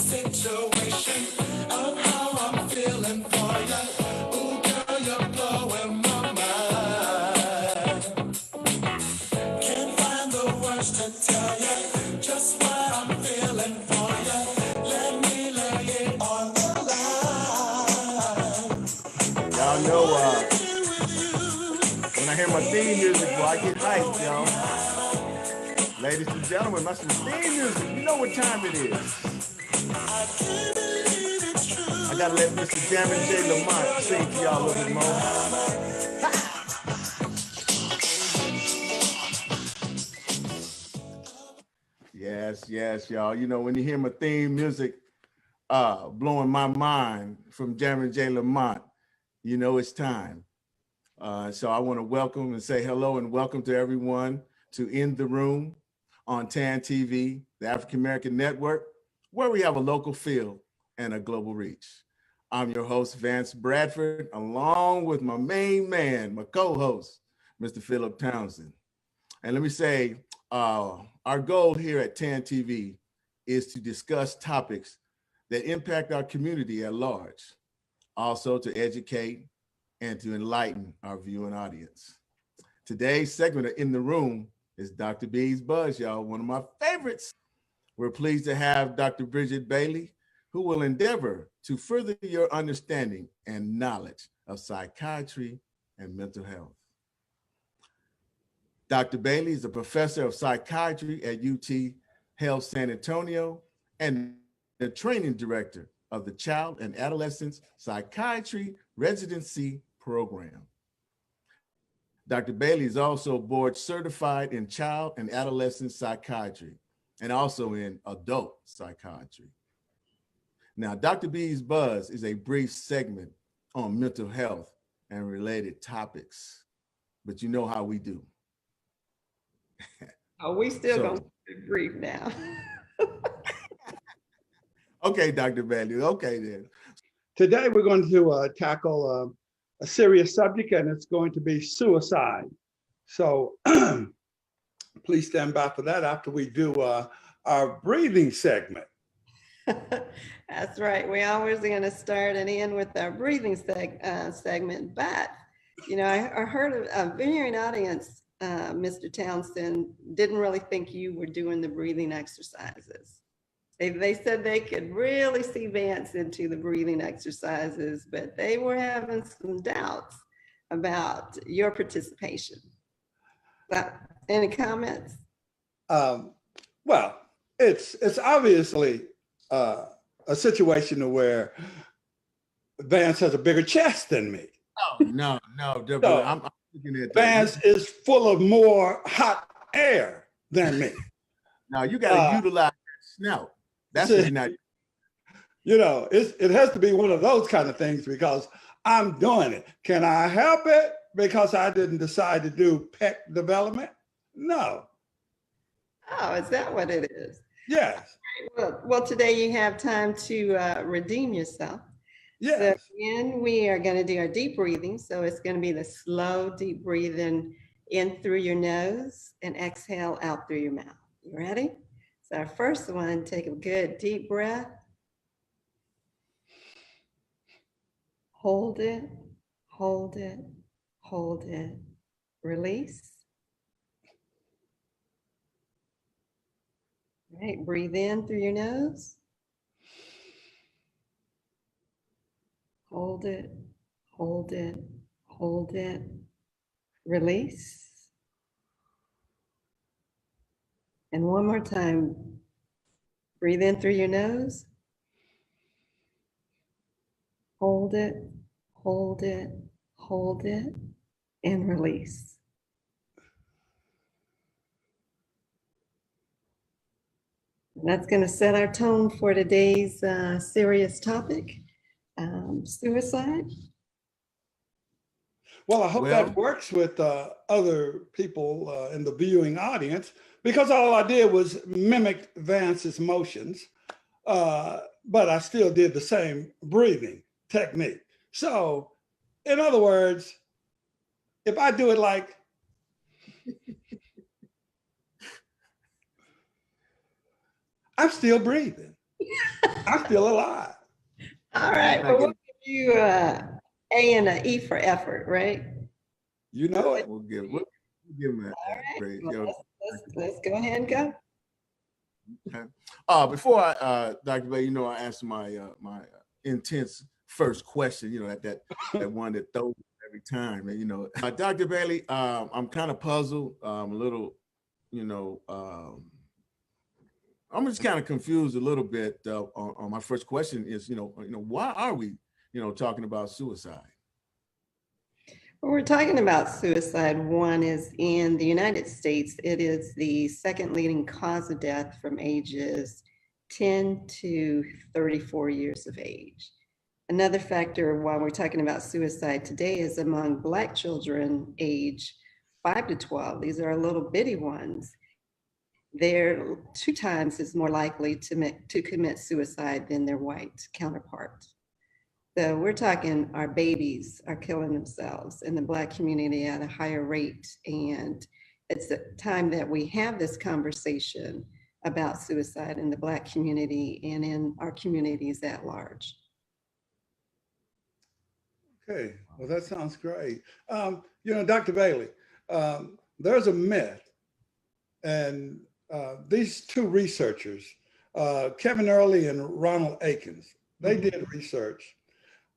situation of how I'm feeling for you. Ooh, girl, you're blowing my mind. Can't find the words to tell you just what I'm feeling for you. Let me lay it on the line. Y'all know when I hear my theme music, boy, I get hyped, y'all. Ladies and gentlemen, that's the theme music. You know what time it is. I gotta let Mr. Jammin' J. Lamont sing to y'all a little bit more. Yes, y'all. You know, when you hear my theme music blowing my mind from Jammin' J. Lamont, you know it's time. So I want to welcome and say hello and welcome to everyone to In the Room on TAAN TV, the African American Network, where we have a local feel and a global reach. I'm your host, Vance Bradford, along with my main man, my co-host, Mr. Philip Townsend. And let me say, our goal here at TAAN TV is to discuss topics that impact our community at large, also to educate and to enlighten our viewing audience. Today's segment of In the Room is Dr. B's Buzz, y'all, one of my favorites. We're pleased to have Dr. Brigitte Bailey, who will endeavor to further your understanding and knowledge of psychiatry and mental health. Dr. Bailey is a professor of psychiatry at UT Health San Antonio and the training director of the Child and Adolescent Psychiatry Residency Program. Dr. Bailey is also board certified in child and adolescent psychiatry and also in adult psychiatry. Now, Dr. B's Buzz is a brief segment on mental health and related topics, but you know how we do. Are we still going to be brief now? Okay, Dr. Bailey. Okay, then. Today, we're going to tackle a serious subject, and it's going to be suicide. So please stand by for that after we do our breathing segment. That's right. We always going to start and end with our breathing segment. But, you know, I heard a viewing audience, Mr. Townsend, didn't really think you were doing the breathing exercises. They said they could really see Vance into the breathing exercises, but they were having some doubts about your participation. Any comments? Well, it's obviously a situation where Vance has a bigger chest than me. Oh, no. So, I'm looking at Vance is full of more hot air than me. Now, you got to utilize that snout. That's what not. You know, it has to be one of those kind of things because I'm doing it. Can I help it because I didn't decide to do pet development? No. Oh, is that what it is? Yes. Well, today you have time to redeem yourself. Yes. So again, we are going to do our deep breathing. So it's going to be the slow deep breathing in through your nose and exhale out through your mouth. You ready? So our first one, take a good deep breath. Hold it, hold it, hold it. Release. All right, breathe in through your nose. Hold it, hold it, hold it. Release. And one more time, breathe in through your nose. Hold it, hold it, hold it, and release. And that's going to set our tone for today's serious topic, suicide. Well, I hope that works with other people in the viewing audience, because all I did was mimic Vance's motions, but I still did the same breathing technique. So, in other words, if I do it like, I'm still breathing. I'm still alive. All right, well, we'll give you A and an E for effort, right? You know it. We'll give him that praise. Well, Yo, let's go ahead and go. okay. Before Dr. Bay, I asked my my intense first question. That one that throws every time. Dr. Bailey, I'm kind of puzzled. A little, I'm just kind of confused a little bit. On my first question is, why are we, talking about suicide? When we're talking about suicide, one is in the United States, it is the second leading cause of death from ages 10 to 34 years of age. Another factor while we're talking about suicide today is among Black children age 5 to 12. These are little bitty ones. They're 2 times as more likely to commit suicide than their white counterparts. So we're talking our babies are killing themselves in the Black community at a higher rate. And it's the time that we have this conversation about suicide in the Black community and in our communities at large. Okay, well, that sounds great. Dr. Bailey, there's a myth, and these 2 researchers, Kevin Early and Ronald Akins, they did research.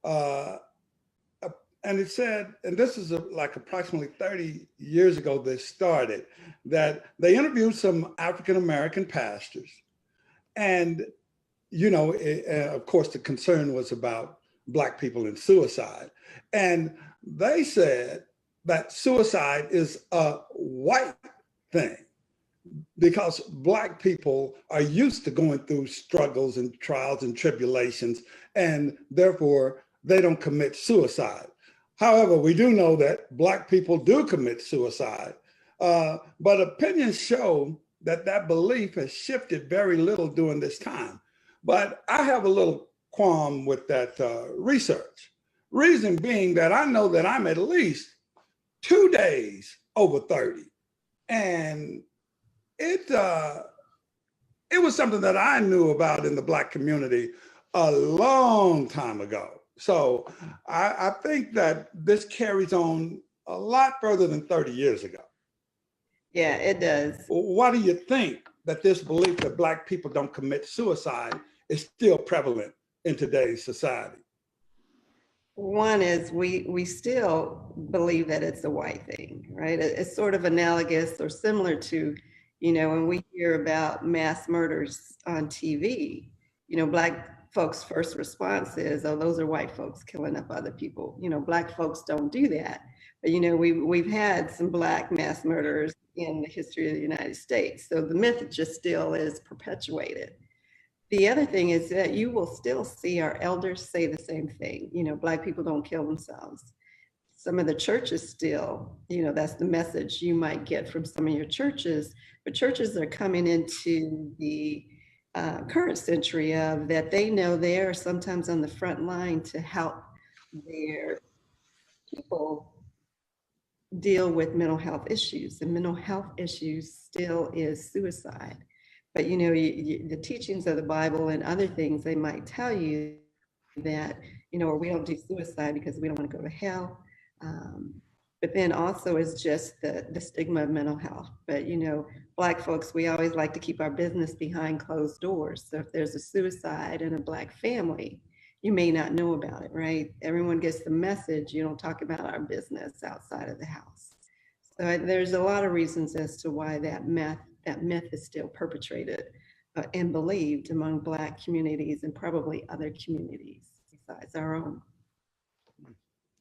And it said, and this is like approximately 30 years ago they started, that they interviewed some African-American pastors. And, of course, the concern was about Black people and suicide. And they said that suicide is a white thing because Black people are used to going through struggles and trials and tribulations, and therefore they don't commit suicide. However, we do know that Black people do commit suicide, but opinions show that that belief has shifted very little during this time. But I have a little qualm with that research. Reason being that I know that I'm at least 2 days over 30. And it was something that I knew about in the Black community a long time ago. So I think that this carries on a lot further than 30 years ago. Yeah, it does. Why do you think that this belief that Black people don't commit suicide is still prevalent in today's society? One is we still believe that it's a white thing, right? It's sort of analogous or similar to, when we hear about mass murders on TV, Black folks' first response is, oh, those are white folks killing up other people. Black folks don't do that. But, we've had some Black mass murderers in the history of the United States. So the myth just still is perpetuated. The other thing is that you will still see our elders say the same thing. Black people don't kill themselves. Some of the churches still, that's the message you might get from some of your churches, but churches are coming into the current century of that they know they are sometimes on the front line to help their people deal with mental health issues, and mental health issues still is suicide. But the teachings of the Bible and other things, they might tell you that, or we don't do suicide because we don't want to go to hell. But then also is just the stigma of mental health. But Black folks, we always like to keep our business behind closed doors. So if there's a suicide in a Black family, you may not know about it, right? Everyone gets the message, you don't talk about our business outside of the house. So there's a lot of reasons as to why that myth is still perpetrated and believed among Black communities and probably other communities besides our own.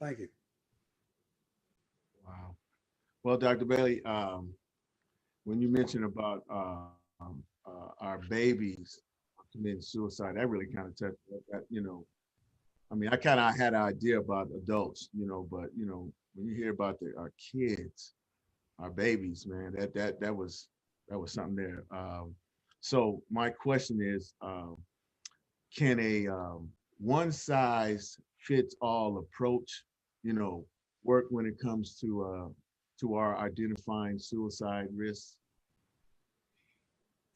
Thank you. Wow. Well, Dr. Bailey, when you mentioned about our babies committing suicide, that really kind of touched that. I kind of had an idea about adults, but when you hear about our kids, our babies, man, that was something there. So my question is, can a one size fits all approach, work when it comes to our identifying suicide risks?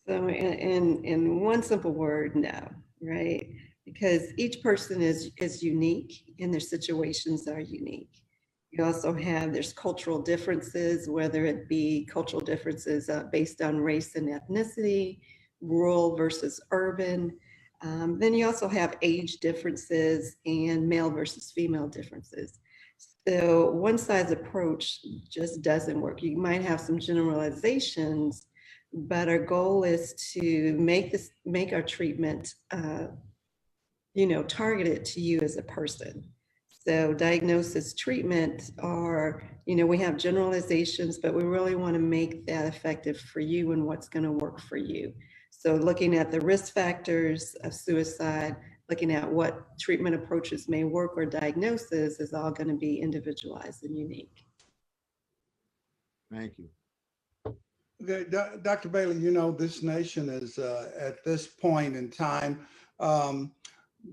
So in one simple word, no. right? Because each person is unique and their situations are unique. You also have, there's cultural differences, whether it be cultural differences based on race and ethnicity, rural versus urban. Then you also have age differences and male versus female differences. So one size approach just doesn't work. You might have some generalizations, but our goal is to make our treatment, targeted to you as a person. So diagnosis, treatment are, we have generalizations, but we really want to make that effective for you and what's going to work for you. So looking at the risk factors of suicide, looking at what treatment approaches may work or diagnosis is all going to be individualized and unique. Thank you. Okay, Dr. Bailey, this nation is at this point in time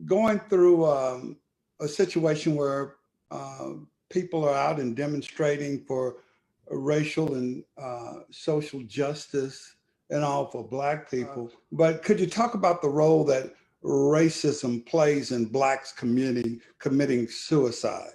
going through a situation where people are out and demonstrating for racial and social justice and all for Black people. But could you talk about the role that racism plays in Blacks committing suicide?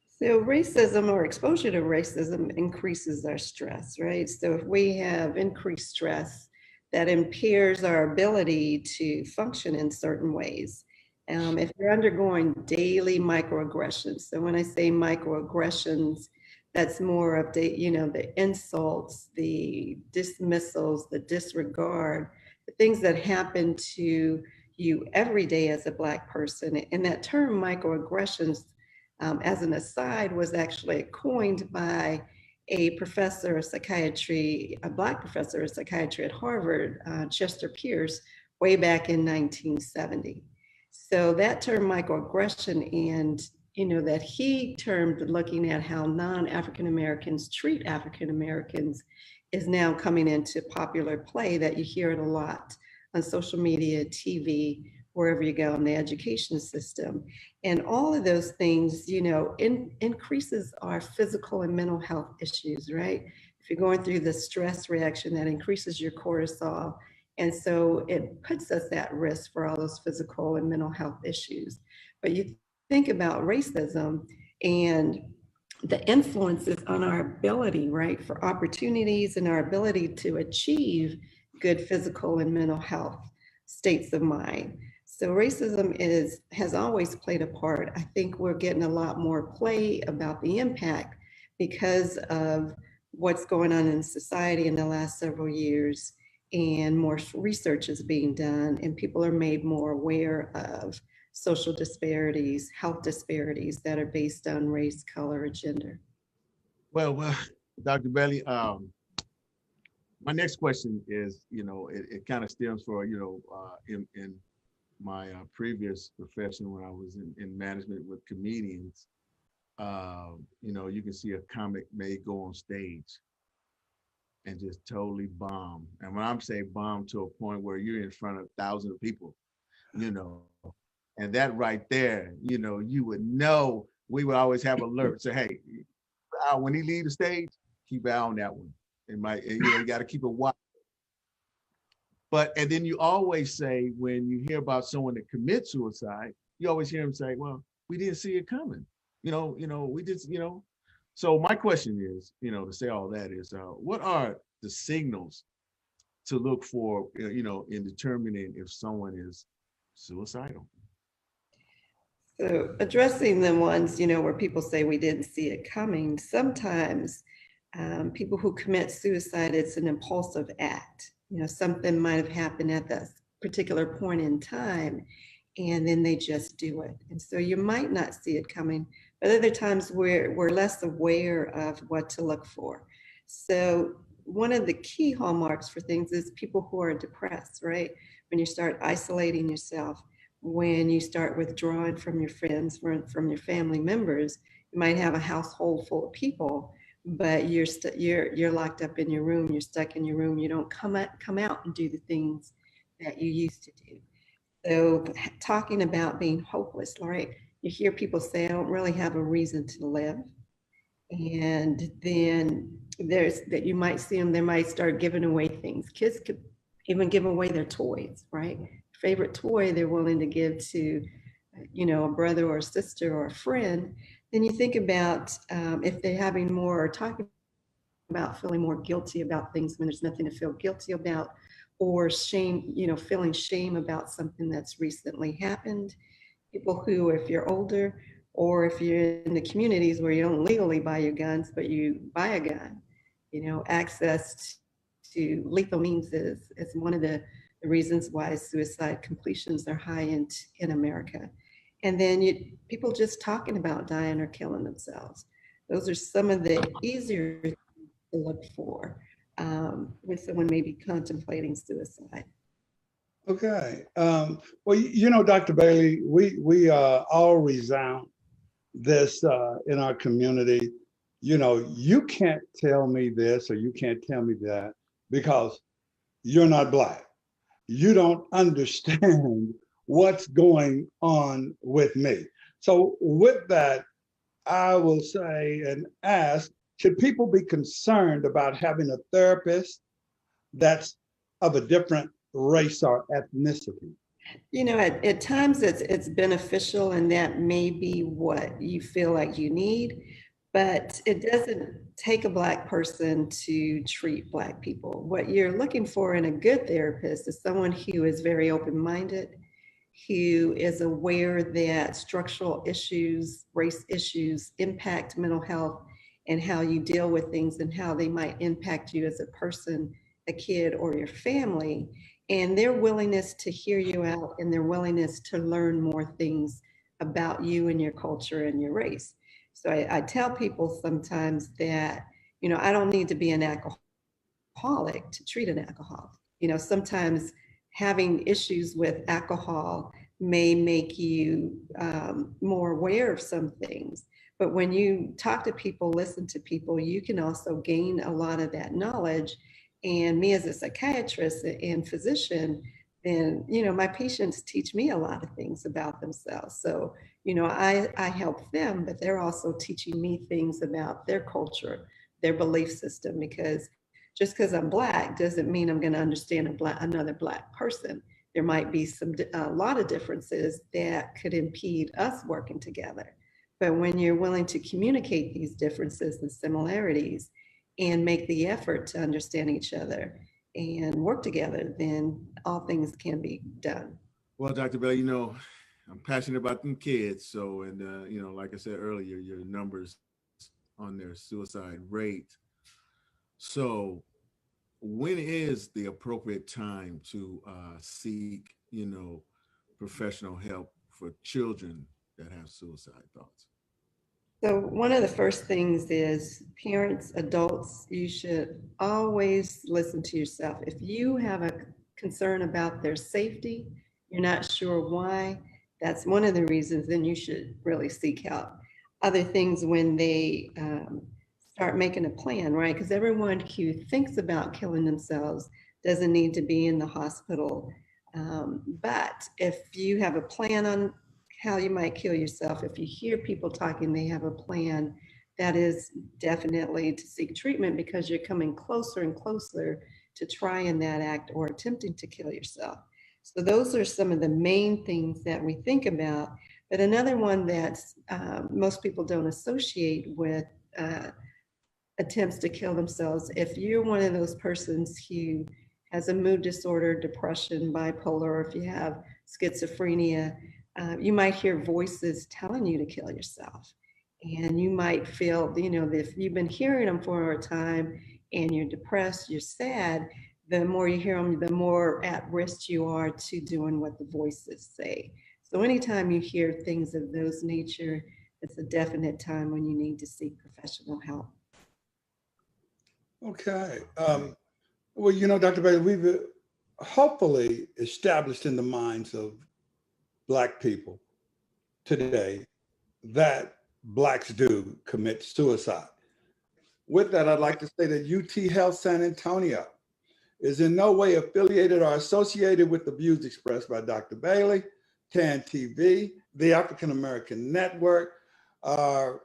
So racism or exposure to racism increases our stress, right? So if we have increased stress, that impairs our ability to function in certain ways. If you're undergoing daily microaggressions, so when I say microaggressions, that's more of the insults, the dismissals, the disregard, the things that happen to you every day as a Black person. And that term microaggressions, as an aside, was actually coined by a professor of psychiatry, a Black professor of psychiatry at Harvard, Chester Pierce, way back in 1970. So that term microaggression, and that he termed looking at how non-African Americans treat African Americans, is now coming into popular play, that you hear it a lot on social media, TV, wherever you go in the education system. And all of those things, increases our physical and mental health issues, right? If you're going through the stress reaction, that increases your cortisol. And so it puts us at risk for all those physical and mental health issues. But you think about racism and the influences on our ability, right, for opportunities and our ability to achieve good physical and mental health states of mind. So racism has always played a part. I think we're getting a lot more play about the impact because of what's going on in society in the last several years, and more research is being done, and people are made more aware of social disparities, health disparities that are based on race, color, or gender. Well, Dr. Bailey, my next question is, it kind of stems for, in my previous profession when I was in management with comedians. You can see a comic may go on stage and just totally bomb. And when I'm saying bomb, to a point where you're in front of thousands of people, and that right there, you would know. We would always have alerts. Say, hey, when he leave the stage, keep an eye on that one. You got to keep a watch. And then you always say, when you hear about someone that commits suicide, you always hear them say, well, we didn't see it coming. We just, So my question is, to say all that is, what are the signals to look for, in determining if someone is suicidal? So addressing the ones, where people say we didn't see it coming, sometimes people who commit suicide, it's an impulsive act. Something might have happened at that particular point in time, and then they just do it. And so you might not see it coming, but other times we're less aware of what to look for. So one of the key hallmarks for things is people who are depressed, right? When you start isolating yourself, when you start withdrawing from your friends, from your family members, you might have a household full of people, but you're locked up in your room, you're stuck in your room, you don't come out and do the things that you used to do. So talking about being hopeless, right? You hear people say, I don't really have a reason to live. And then there's that you might see them, they might start giving away things. Kids could even give away their toys, right? favorite toy they're willing to give to, you know, a brother or a sister or a friend, then you think about if they're having more or talking about feeling more guilty about things when there's nothing to feel guilty about, or shame, you know, feeling shame about something that's recently happened. People who, if you're older, or if you're in the communities where you don't legally buy your guns, but you buy a gun, you know, access to lethal means is one of the reasons why suicide completions are high in America. And then people just talking about dying or killing themselves. Those are some of the easier things to look for when someone may be contemplating suicide. Okay. Well, you know, Dr. Bailey, we all resound this in our community. You know, you can't tell me this or you can't tell me that because you're not Black. You don't understand what's going on with me. So with that, I will say and ask, should people be concerned about having a therapist that's of a different race or ethnicity? You know, at times it's beneficial, and that may be what you feel like you need, but it doesn't take a Black person to treat Black people. What you're looking for in a good therapist is someone who is very open-minded, who is aware that structural issues, race issues impact mental health and how you deal with things and how they might impact you as a person, a kid, or your family, and their willingness to hear you out and their willingness to learn more things about you and your culture and your race. So I tell people sometimes that, you know, I don't need to be an alcoholic to treat an alcoholic. You know, sometimes having issues with alcohol may make you more aware of some things. But when you talk to people, listen to people, you can also gain a lot of that knowledge. And me as a psychiatrist and physician, then, you know, my patients teach me a lot of things about themselves. So, you know, I help them, but they're also teaching me things about their culture, their belief system, because just because I'm Black doesn't mean I'm going to understand another Black person. There might be a lot of differences that could impede us working together. But when you're willing to communicate these differences and similarities and make the effort to understand each other and work together, then all things can be done. Well, Dr. Bell, you know, I'm passionate about them kids. So, and, you know, like I said earlier, your numbers on their suicide rate. So when is the appropriate time to seek, you know, professional help for children that have suicide thoughts? So one of the first things is parents, adults, you should always listen to yourself. If you have a concern about their safety, you're not sure why, that's one of the reasons, then you should really seek help. Other things when they start making a plan, right? Because everyone who thinks about killing themselves doesn't need to be in the hospital. But if you have a plan on how you might kill yourself, if you hear people talking, they have a plan, that is definitely to seek treatment because you're coming closer and closer to trying that act or attempting to kill yourself. So those are some of the main things that we think about. But another one that most people don't associate with attempts to kill themselves, if you're one of those persons who has a mood disorder, depression, bipolar, or if you have schizophrenia, you might hear voices telling you to kill yourself. And you might feel, you know, if you've been hearing them for a time and you're depressed, you're sad, the more you hear them, the more at risk you are to doing what the voices say. So anytime you hear things of those nature, it's a definite time when you need to seek professional help. Okay. Well, you know, Dr. Bailey, we've hopefully established in the minds of Black people today that Blacks do commit suicide. With that, I'd like to say that UT Health San Antonio is in no way affiliated or associated with the views expressed by Dr. Bailey, TAAN TV, the African American Network, or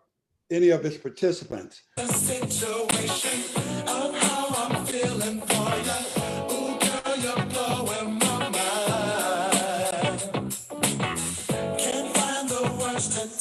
any of its participants. The situation of how I'm feeling for you. Ooh, girl, you're blowing my mind. worst and